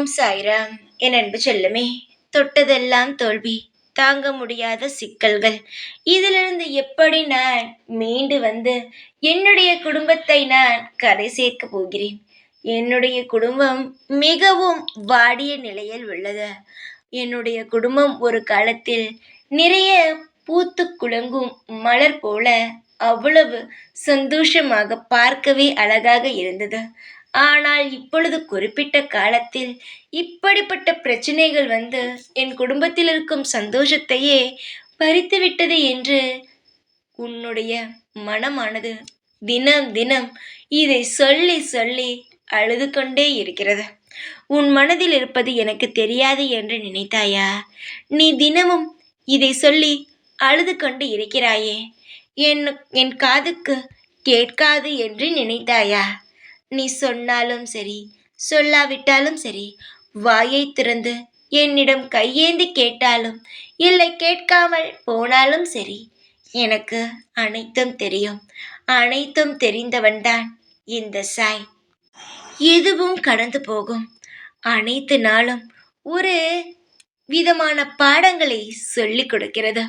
ஓம் சாய்ராம். என் அன்பு செல்லமே, தொட்டதெல்லாம் தோல்வி, தாங்க முடியாத சிக்கல்கள். இதிலிருந்து எப்படி நான் மீண்டு வந்து என்னுடைய குடும்பத்தை நான் கரை சேர்க்கப் போகிறேன்? என்னுடைய குடும்பம் மிகவும் வாடிய நிலையில் உள்ளது. என்னுடைய குடும்பம் ஒரு காலத்தில் நிறைய பூத்து குலுங்கும் மலர் போல அவ்வளவு சந்தோஷமாக பார்க்கவே அழகாக இருந்தது. ஆனால் இப்பொழுது குறிப்பிட்ட காலத்தில் இப்படிப்பட்ட பிரச்சனைகள் வந்து என் குடும்பத்தில் இருக்கும் சந்தோஷத்தையே பறித்துவிட்டது என்று உன்னுடைய மனமானது தினம் தினம் இதை சொல்லி சொல்லி அழுது கொண்டே இருக்கிறது. உன் மனதில் இருப்பது எனக்கு தெரியாது என்று நினைத்தாயா? நீ தினமும் இதை சொல்லி அழுது கொண்டு இருக்கிறாயே, என் என் காதுக்கு கேட்காது என்று நினைத்தாயா? நீ சொன்னாலும் சரி, சொல்லாவிட்டாலும் சரி, வாயை திறந்து என்னிடம் கையேந்தி கேட்டாலும் இல்லை, கேட்காமல் போனாலும் சரி, எனக்கு அனைத்தும் தெரியும். அனைத்தும் தெரிந்தவன்தான் இந்த சாய். எதுவும் கடந்து போகும். அனைத்து நாளும் ஒரு விதமான பாடங்களை சொல்லிக் கொடுக்கிறது.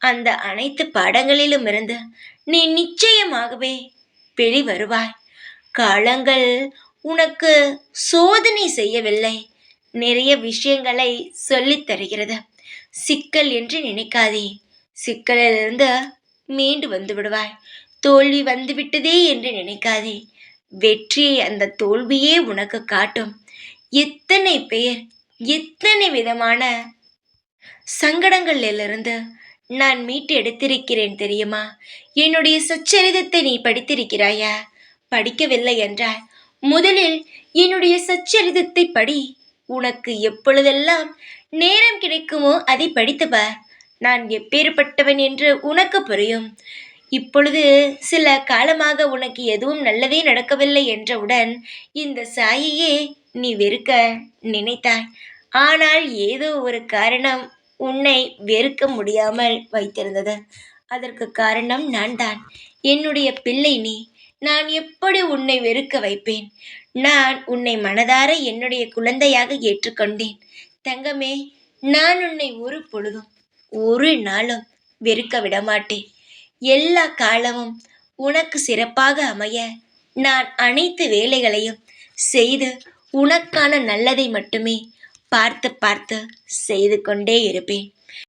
அந்த அனைத்து பாடங்களிலும் இருந்து நீ நிச்சயமாகவே வெளிவருவாய். காலங்கள் உனக்கு சோதனை செய்யவில்லை, நிறைய விஷயங்களை சொல்லித் தருகிறது. சிக்கல் என்று நினைக்காதே, சிக்கலிலிருந்து மீண்டு வந்து விடுவாய். தோல்வி வந்துவிட்டதே என்று நினைக்காதே, வெற்றியை அந்த தோல்வியே உனக்கு காட்டும். எத்தனை பேர் எத்தனை விதமான சங்கடங்களிலிருந்து நான் மீட்டு எடுத்திருக்கிறேன் தெரியுமா? என்னுடைய சச்சரிதத்தை நீ படித்திருக்கிறாயா? படிக்கவில்லை என்றால் முதலில் என்னுடைய சச்சரிதத்தை படி. உனக்கு எப்பொழுதெல்லாம் நேரம் கிடைக்குமோ அதை படித்து பார். நான் எப்பேற்பட்டவன் என்று உனக்கு புரியும். இப்பொழுது சில காலமாக உனக்கு எதுவும் நல்லதே நடக்கவில்லை என்றவுடன் இந்த சாயையே நீ வெறுக்க நினைத்தாய். ஆனால் ஏதோ ஒரு காரணம் உன்னை வெறுக்க முடியாமல் வைத்திருந்தது. அதற்கு காரணம் நான் தான். என்னுடைய பிள்ளை நீ. நான் எப்படி உன்னை வெறுக்க வைப்பேன்? நான் உன்னை மனதார என்னுடைய குழந்தையாக ஏற்றுக்கொண்டேன். தங்கமே, நான் உன்னை ஒரு பொழுதும் ஒரு நாளும் வெறுக்க விடமாட்டேன். எல்லா காலமும் உனக்கு சிறப்பாக அமைய நான் அனைத்து வேலைகளையும் செய்து உனக்கான நல்லதை மட்டுமே பார்த்து பார்த்து செய்து கொண்டே இருப்பேன்.